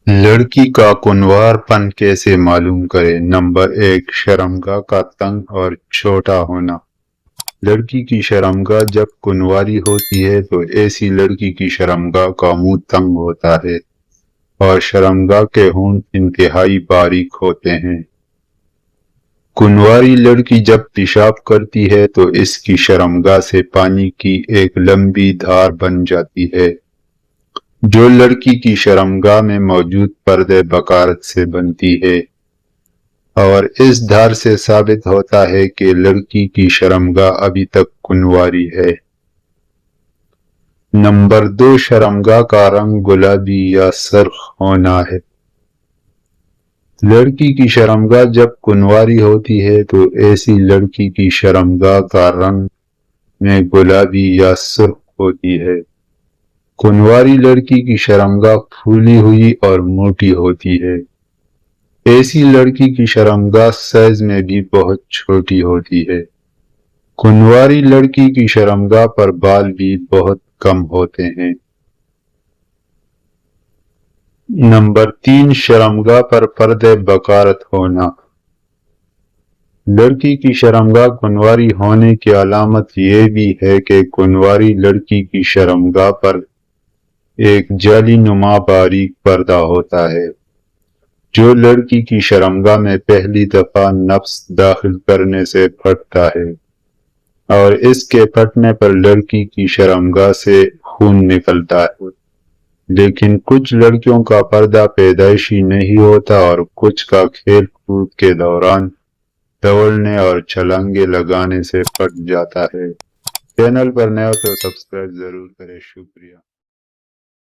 लड़की का कुंवारपन कैसे मालूम करें? नंबर 1, शर्मगाह का तंग और छोटा होना। लड़की की शर्मगाह जब कुंवारी होती है तो ऐसी लड़की की शर्मगाह का मुंह तंग होता है और शर्मगाह के होंठ इंतहाई बारीक होते हैं। कुंवारी लड़की जब पेशाब करती है तो इसकी शर्मगाह से पानी की एक लंबी धार बन जाती है, जो लड़की की शर्मगाह में मौजूद पर्दे बकारत से बनती है, और इस धार से साबित होता है कि लड़की की शर्मगाह अभी तक कुंवारी है। नंबर 2, शर्मगाह का रंग गुलाबी या सुर्ख होना है। लड़की की शर्मगाह जब कुंवारी होती है तो ऐसी लड़की की शर्मगाह का रंग में गुलाबी या सुर्ख होती है। कुंवारी लड़की की शर्मगाह फूली हुई और मोटी होती है। ऐसी लड़की की शर्मगाह साइज में भी बहुत छोटी होती है। कुंवारी लड़की की शर्मगाह पर बाल भी बहुत कम होते हैं। नंबर 3, शर्मगाह पर पर्दे बकारत होना। लड़की की शर्मगाह कुंवारी होने की अलामत ये भी है कि कुंवारी लड़की की शर्मगाह पर एक जाली नुमा बारीक पर्दा होता है, जो लड़की की शर्मगाह में पहली दफा नफ्स दाखिल करने से फटता है, और इसके फटने पर लड़की की शर्मगाह से खून निकलता है। लेकिन कुछ लड़कियों का पर्दा पैदाइशी नहीं होता और कुछ का खेल कूद के दौरान दौड़ने और छलांगे लगाने से फट जाता है। चैनल पर नए हो तो सब्सक्राइब जरूर करें। शुक्रिया।